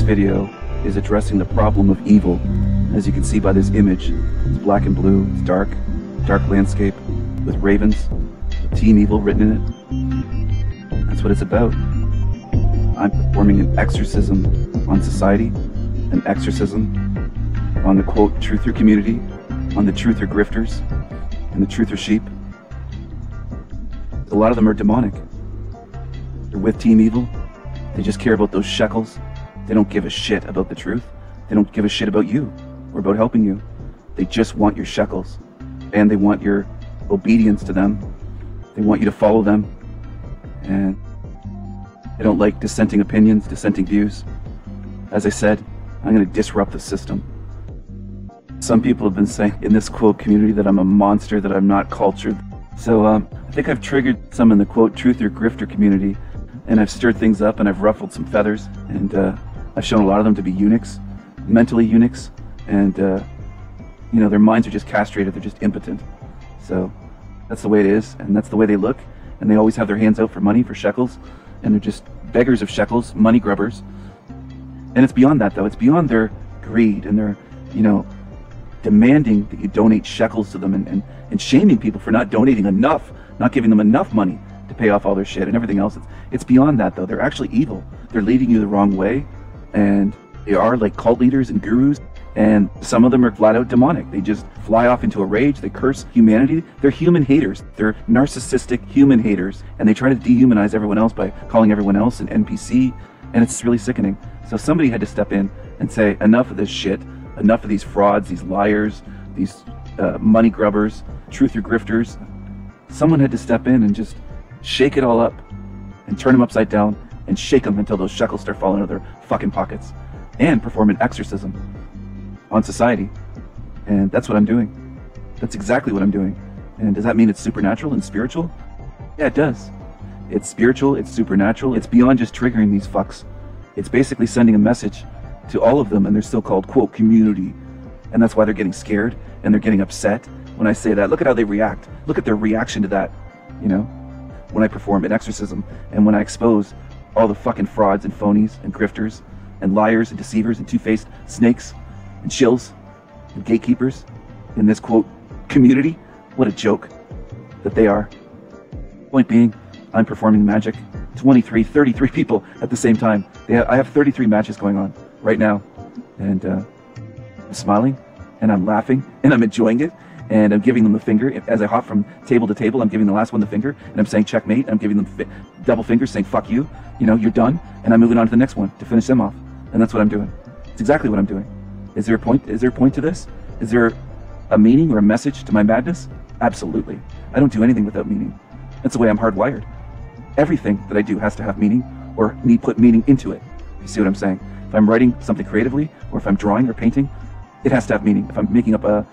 video is addressing the problem of evil. As you can see by this image, it's black and blue, it's dark landscape with ravens, with Team Evil written in it. That's what it's about. I'm performing an exorcism on society, an exorcism on the quote truther community, on the truther grifters, and the truther sheep. A lot of them are demonic. They're with Team Evil. They just care about those shekels. They don't give a shit about the truth. They don't give a shit about you or about helping you. They just want your shekels, and they want your obedience to them. They want you to follow them, and they don't like dissenting opinions, dissenting views. As I said, I'm going to disrupt the system. Some people have been saying in this quote community that I'm a monster, that I'm not cultured. So I think I've triggered some in the quote truther grifter community, and I've stirred things up, and I've ruffled some feathers, and I've shown a lot of them to be eunuchs, mentally eunuchs, and you know, their minds are just castrated, they're just impotent. So that's the way it is, and that's the way they look, and they always have their hands out for money, for shekels, and they're just beggars of shekels, money grubbers. And it's beyond that though, it's beyond their greed and their, you know, demanding that you donate shekels to them, and shaming people for not donating enough, not giving them enough money to pay off all their shit and everything else. It's beyond that though. They're actually evil. They're leading you the wrong way, and they are like cult leaders and gurus, and some of them are flat out demonic. They just fly off into a rage. They curse humanity. They're human haters. They're narcissistic human haters, and they try to dehumanize everyone else by calling everyone else an NPC, and it's really sickening. So somebody had to step in and say, enough of this shit, enough of these frauds, these liars, these money grubbers, truther grifters. Someone had to step in and just shake it all up and turn them upside down and shake them until those shekels start falling out of their fucking pockets, and perform an exorcism on society. And that's what I'm doing. That's exactly what I'm doing. And does that mean it's supernatural and spiritual? Yeah, it does. It's spiritual, it's supernatural, it's beyond just triggering these fucks. It's basically sending a message to all of them, and they're still called quote community. And that's why they're getting scared and they're getting upset when I say that. Look at how they react. Look at their reaction to that, you know, when I perform an exorcism and when I expose all the fucking frauds and phonies and grifters and liars and deceivers and two-faced snakes and shills and gatekeepers in this quote community. What a joke that they are. Point being, I'm performing magic. 33 people at the same time. I have 33 matches going on right now, and I'm smiling and I'm laughing and I'm enjoying it, and I'm giving them the finger as I hop from table to table. I'm giving the last one the finger, and I'm saying checkmate. I'm giving them double fingers, saying fuck you, you know, you're done, and I'm moving on to the next one to finish them off. And that's what I'm doing. It's exactly what I'm doing. Is there a point? Is there a point to this? Is there a meaning or a message to my madness? Absolutely. I don't do anything without meaning. That's the way I'm hardwired. Everything that I do has to have meaning, or put meaning into it. You see what I'm saying? If I'm writing something creatively, or if I'm drawing or painting, it has to have meaning. If I'm making up a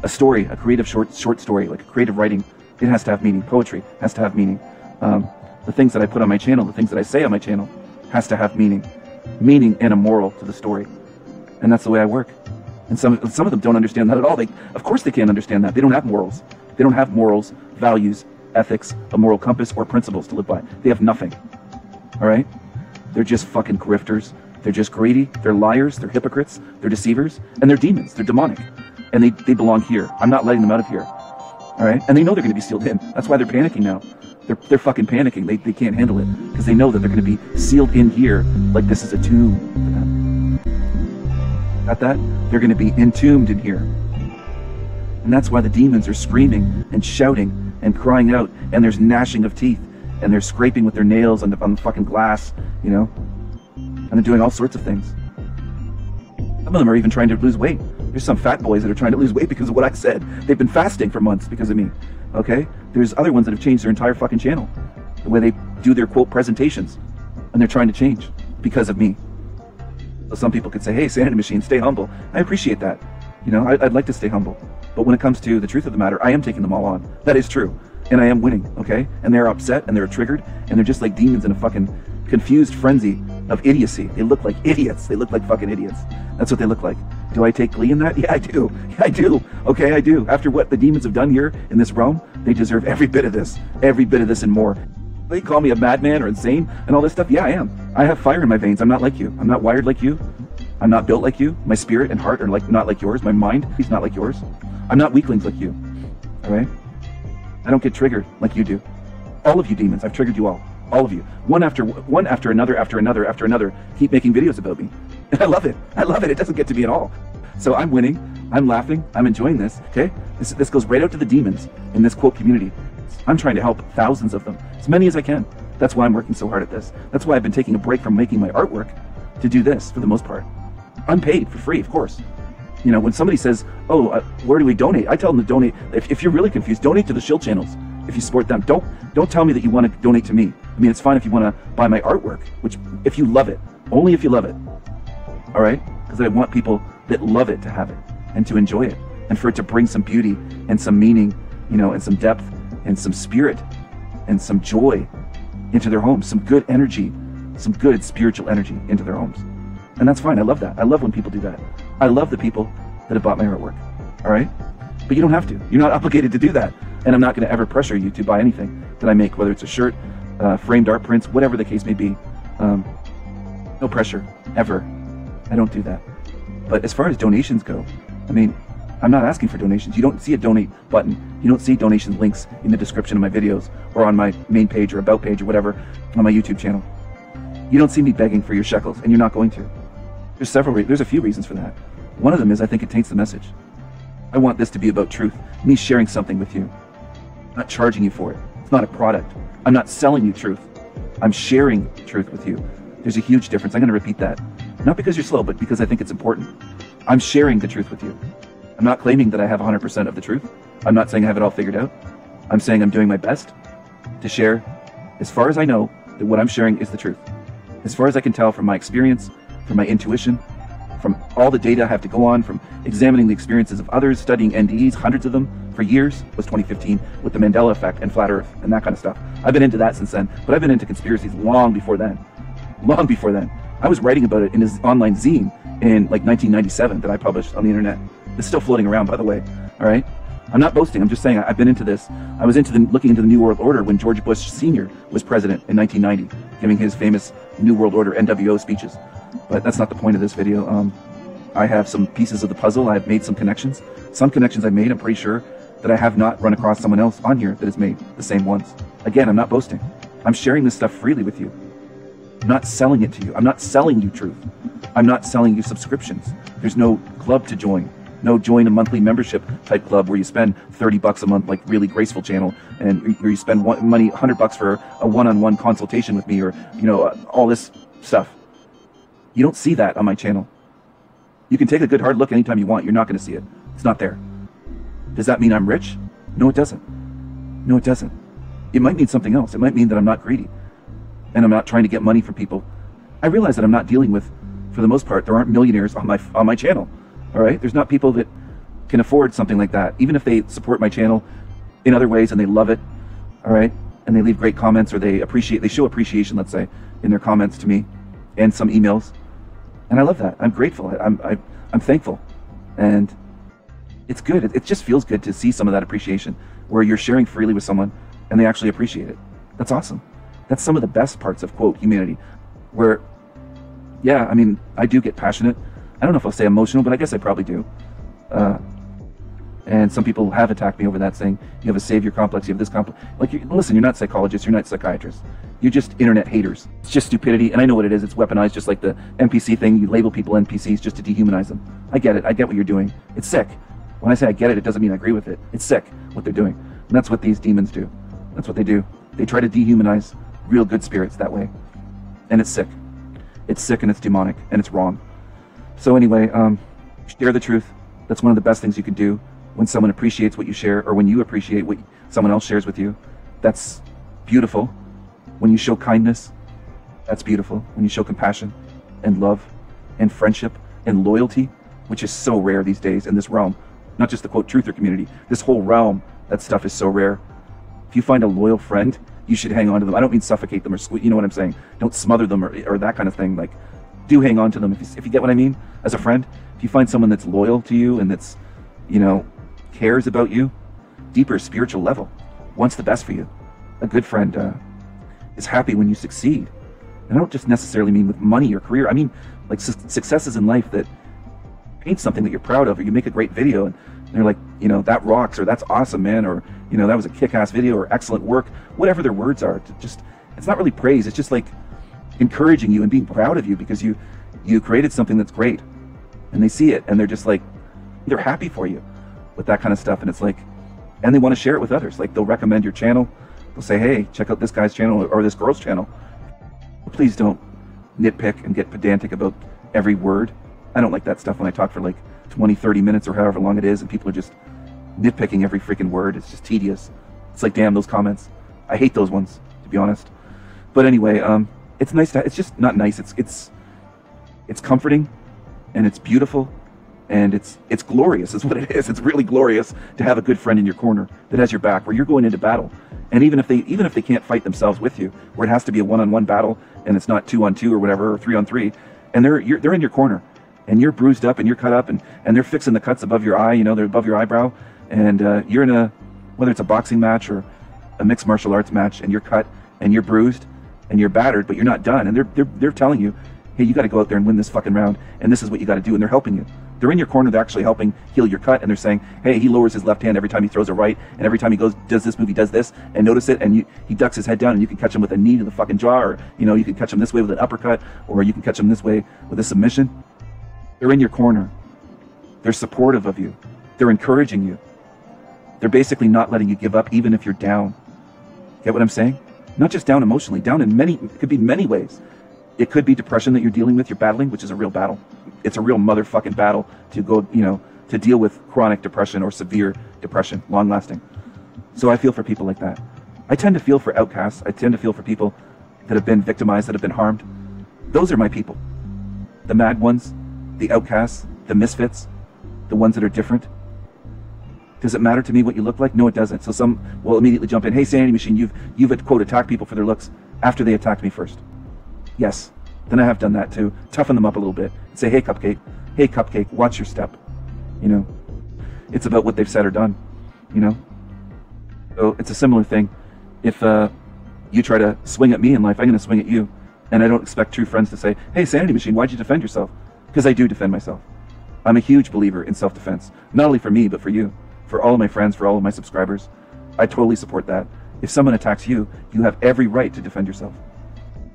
story, a creative short story, like a creative writing, it has to have meaning. Poetry has to have meaning. The things that I put on my channel, the things that I say on my channel, has to have meaning. Meaning and a moral to the story. And that's the way I work. And some of them don't understand that at all. Of course they can't understand that. They don't have morals. They don't have morals, values, ethics, a moral compass, or principles to live by. They have nothing. All right? They're just fucking grifters. They're just greedy. They're liars. They're hypocrites. They're deceivers. And they're demons. They're demonic. And they belong here. I'm not letting them out of here. All right? And they know they're going to be sealed in. That's why they're panicking now. They're fucking panicking. They can't handle it because they know that they're going to be sealed in here like this is a tomb. Got that? They're going to be entombed in here. And that's why the demons are screaming and shouting and crying out, and there's gnashing of teeth, and they're scraping with their nails on the fucking glass, you know? And they're doing all sorts of things. Some of them are even trying to lose weight. There's some fat boys that are trying to lose weight because of what I said. They've been fasting for months because of me, okay? There's other ones that have changed their entire fucking channel, the way they do their quote presentations, and they're trying to change because of me. So some people could say, hey, Sanity Machine, stay humble. I appreciate that. You know, I'd like to stay humble. But when it comes to the truth of the matter, I am taking them all on. That is true. And I am winning, okay? And they're upset, and they're triggered, and they're just like demons in a fucking confused frenzy of idiocy. They look like idiots. They look like fucking idiots. That's what they look like. Do I take glee in that? Yeah, I do. Yeah, I do. Okay, I do. After what the demons have done here in this realm, they deserve every bit of this and more. They call me a madman or insane and all this stuff. Yeah, I am. I have fire in my veins. I'm not like you. I'm not wired like you. I'm not built like you. My spirit and heart are not like yours. My mind is not like yours. I'm not weaklings like you. All right? I don't get triggered like you do. All of you demons, I've triggered you all. All of you. One after another, keep making videos about me. And I love it. I love it. It doesn't get to me at all. So I'm winning. I'm laughing. I'm enjoying this. Okay? This goes right out to the demons in this quote community. I'm trying to help thousands of them, as many as I can. That's why I'm working so hard at this. That's why I've been taking a break from making my artwork to do this for the most part. Unpaid, for free, of course. You know, when somebody says, oh, where do we donate? I tell them to donate. If you're really confused, donate to the shield channels. If you support them, don't tell me that you want to donate to me. I mean, it's fine if you want to buy my artwork, which if you love it, only if you love it. All right? Because I want people that love it to have it and to enjoy it and for it to bring some beauty and some meaning, you know, and some depth and some spirit and some joy into their homes, some good energy, some good spiritual energy into their homes. And that's fine. I love that. I love when people do that. I love the people that have bought my artwork. All right? But you don't have to. You're not obligated to do that. And I'm not going to ever pressure you to buy anything that I make, whether it's a shirt, framed art prints, whatever the case may be. No pressure, ever. I don't do that. But as far as donations go, I mean, I'm not asking for donations. You don't see a donate button. You don't see donation links in the description of my videos or on my main page or about page or whatever on my YouTube channel. You don't see me begging for your shekels, and you're not going to. There's a few reasons for that. One of them is I think it taints the message. I want this to be about truth, me sharing something with you, not charging you for it. It's not a product. I'm not selling you truth. I'm sharing truth with you. There's a huge difference. I'm going to repeat that. Not because you're slow, but because I think it's important. I'm sharing the truth with you. I'm not claiming that I have 100% of the truth. I'm not saying I have it all figured out. I'm saying I'm doing my best to share, as far as I know, that what I'm sharing is the truth. As far as I can tell from my experience, from my intuition, from all the data I have to go on, from examining the experiences of others, studying NDEs, hundreds of them for years, was 2015 with the Mandela effect and flat earth and that kind of stuff. I've been into that since then, but I've been into conspiracies long before then. Long before then. I was writing about it in his online zine in like 1997 that I published on the internet. It's still floating around, by the way. All right? I'm not boasting. I'm just saying I've been into this. I was looking into the New World Order when George Bush Sr. was president in 1990, giving his famous New World Order NWO speeches. But that's not the point of this video. I have some pieces of the puzzle. I've made some connections. Some connections I've made, I'm pretty sure that I have not run across someone else on here that has made the same ones. Again, I'm not boasting. I'm sharing this stuff freely with you. I'm not selling it to you. I'm not selling you truth. I'm not selling you subscriptions. There's no club to join. No join a monthly membership type club where you spend $30 a month, like really graceful channel, and where you spend money, $100 for a one-on-one consultation with me, or all this stuff. You don't see that on my channel. You can take a good hard look anytime you want. You're not going to see it. It's not there. Does that mean I'm rich? No, it doesn't. No, it doesn't. It might mean something else. It might mean that I'm not greedy and I'm not trying to get money from people. I realize that I'm not dealing with, for the most part, there aren't millionaires on my channel. All right? There's not people that can afford something like that, even if they support my channel in other ways and they love it. All right? And they leave great comments, or they show appreciation, let's say, in their comments to me and some emails. And I love that. I'm grateful. I'm thankful. And it's good. It just feels good to see some of that appreciation where you're sharing freely with someone and they actually appreciate it. That's awesome. That's some of the best parts of, quote, humanity, where, yeah, I mean, I do get passionate. I don't know if I'll say emotional, but I guess I probably do. And some people have attacked me over that, saying, you have a savior complex, you have this complex. Like, listen, you're not psychologists, you're not psychiatrists. You're just internet haters. It's just stupidity, and I know what it is. It's weaponized, just like the NPC thing. You label people NPCs just to dehumanize them. I get it. I get what you're doing. It's sick. When I say I get it, it doesn't mean I agree with it. It's sick, what they're doing. And that's what these demons do. That's what they do. They try to dehumanize real good spirits that way. And it's sick. It's sick, and it's demonic, and it's wrong. So anyway, share the truth. That's one of the best things you can do. When someone appreciates what you share, or when you appreciate what someone else shares with you, that's beautiful. When you show kindness, that's beautiful. When you show compassion and love and friendship and loyalty, which is so rare these days in this realm, not just the quote truther community, this whole realm, that stuff is so rare. If you find a loyal friend, you should hang on to them. I don't mean suffocate them or squeeze, you know what I'm saying? Don't smother them or that kind of thing. Like, do hang on to them if you get what I mean as a friend. If you find someone that's loyal to you and that's, cares about you, deeper spiritual level, wants the best for you, a good friend is happy when you succeed. And I don't just necessarily mean with money or career. I mean like successes in life that paint something that you're proud of, or you make a great video and they're like, you know, that rocks, or that's awesome, man, or, you know, that was a kick-ass video, or excellent work, whatever their words are. Just, it's not really praise. It's just like encouraging you and being proud of you because you created something that's great, and they see it and they're just like, they're happy for you with that kind of stuff. And it's like, and they want to share it with others. Like they'll recommend your channel. They'll say, hey, check out this guy's channel or this girl's channel. Please don't nitpick and get pedantic about every word. I don't like that stuff when I talk for like 20, 30 minutes or however long it is and people are just nitpicking every freaking word. It's just tedious. It's like, damn, those comments. I hate those ones, to be honest. But anyway, it's nice to, it's just not nice. It's comforting and it's beautiful and it's glorious is what it is. It's really glorious to have a good friend in your corner that has your back where you're going into battle. And even if they can't fight themselves with you, where it has to be a one-on-one battle and it's not 2-on-2 or whatever, or 3-on-3, and they're in your corner and you're bruised up and you're cut up and they're fixing the cuts above your eye, you know, they're above your eyebrow, and you're in a, whether it's a boxing match or a mixed martial arts match, and you're cut and you're bruised and you're battered, but you're not done, and they're telling you, hey, you got to go out there and win this fucking round, and this is what you got to do, and they're helping you. They're in your corner, they're actually helping heal your cut, and they're saying, hey, he lowers his left hand every time he throws a right, and every time he does this move, he does this, and notice it, and he ducks his head down, and you can catch him with a knee to the fucking jaw, or, you know, you can catch him this way with an uppercut, or you can catch him this way with a submission. They're in your corner. They're supportive of you. They're encouraging you. They're basically not letting you give up, even if you're down. Get what I'm saying? Not just down emotionally, down in it could be many ways. It could be depression that you're dealing with, you're battling, which is a real battle. It's a real motherfucking battle to go, you know, to deal with chronic depression or severe depression, long lasting. So I feel for people like that. I tend to feel for outcasts. I tend to feel for people that have been victimized, that have been harmed. Those are my people. The mad ones, the outcasts, the misfits, the ones that are different. Does it matter to me what you look like? No, it doesn't. So some will immediately jump in, hey, Sanity Machine, you've quote attacked people for their looks after they attacked me first. Yes, then I have done that too. Toughen them up a little bit. Say, hey, Cupcake, watch your step. You know, it's about what they've said or done, you know? So it's a similar thing. If you try to swing at me in life, I'm going to swing at you. And I don't expect true friends to say, hey, Sanity Machine, why'd you defend yourself? Because I do defend myself. I'm a huge believer in self-defense. Not only for me, but for you. For all of my friends, for all of my subscribers. I totally support that. If someone attacks you, you have every right to defend yourself.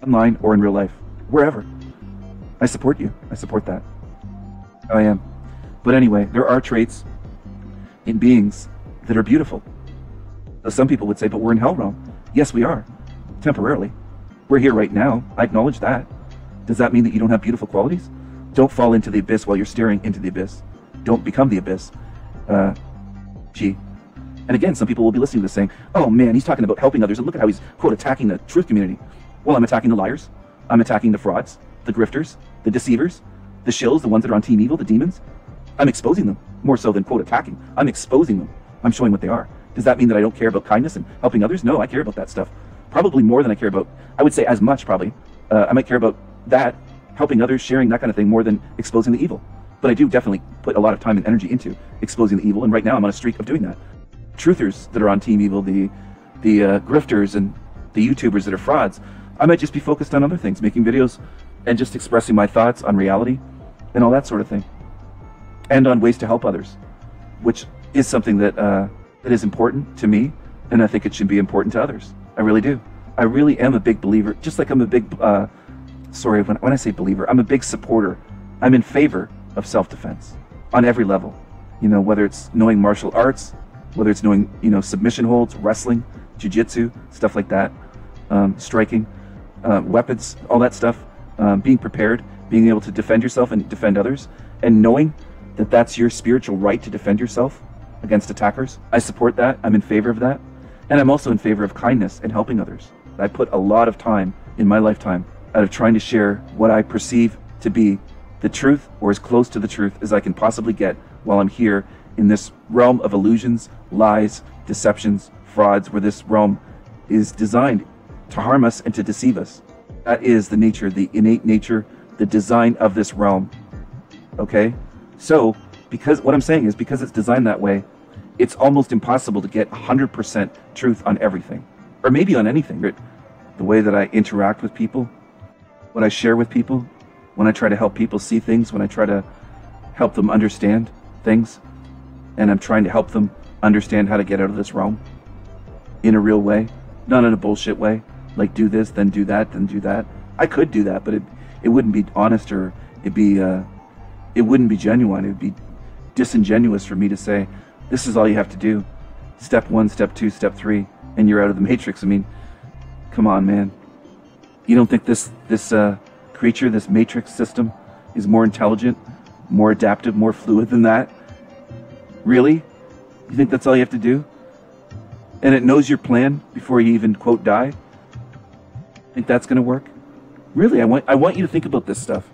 Online or in real life. Wherever. I support you. I support that. I am. But anyway, there are traits in beings that are beautiful. So some people would say, but we're in hell realm. Yes, we are. Temporarily. We're here right now. I acknowledge that. Does that mean that you don't have beautiful qualities? Don't fall into the abyss while you're staring into the abyss. Don't become the abyss. And again, some people will be listening to this saying, oh man, he's talking about helping others, and look at how he's, quote, attacking the truth community. Well, I'm attacking the liars. I'm attacking the frauds, the grifters, the deceivers, the shills, the ones that are on Team Evil, the demons. I'm exposing them, more so than, quote, attacking. I'm exposing them. I'm showing what they are. Does that mean that I don't care about kindness and helping others? No, I care about that stuff. Probably more than I care about, I would say as much probably. I might care about that, helping others, sharing, that kind of thing, more than exposing the evil. But I do definitely put a lot of time and energy into exposing the evil, and right now I'm on a streak of doing that. Truthers that are on Team Evil, the grifters and the YouTubers that are frauds, I might just be focused on other things, making videos and just expressing my thoughts on reality and all that sort of thing. And on ways to help others, which is something that that is important to me, and I think it should be important to others. I really do. I really am a big believer, just like I'm a big, sorry, when I say believer, I'm a big supporter. I'm in favor of self-defense on every level. You know, whether it's knowing martial arts, whether it's knowing, you know, submission holds, wrestling, jiu-jitsu, stuff like that, striking, weapons, all that stuff, being prepared, being able to defend yourself and defend others, and knowing that that's your spiritual right to defend yourself against attackers. I support that. I'm in favor of that. And I'm also in favor of kindness and helping others. I put a lot of time in my lifetime out of trying to share what I perceive to be the truth, or as close to the truth as I can possibly get while I'm here in this realm of illusions, lies, deceptions, frauds, where this realm is designed to harm us and to deceive us. That is the nature, the innate nature, the design of this realm. Okay? So, because what I'm saying is, because it's designed that way, it's almost impossible to get 100% truth on everything, or maybe on anything. the way that I interact with people, what I share with people, when I try to help people see things, when I try to help them understand things, and I'm trying to help them understand how to get out of this realm in a real way, not in a bullshit way, like do this, then do that, then do that. I could do that, but it wouldn't be honest, or it wouldn't be genuine. It would be disingenuous for me to say, this is all you have to do. Step 1, step 2, step 3, and you're out of the matrix. I mean, come on, man. You don't think this creature, this matrix system, is more intelligent, more adaptive, more fluid than that? Really? You think that's all you have to do? And it knows your plan before you even, quote, die? Think that's going to work? Really, I want you to think about this stuff.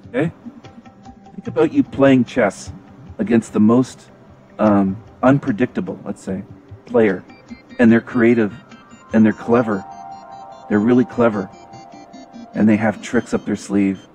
Okay? Think about you playing chess against the most unpredictable, let's say, player. And they're creative, and they're clever. They're really clever. And they have tricks up their sleeve.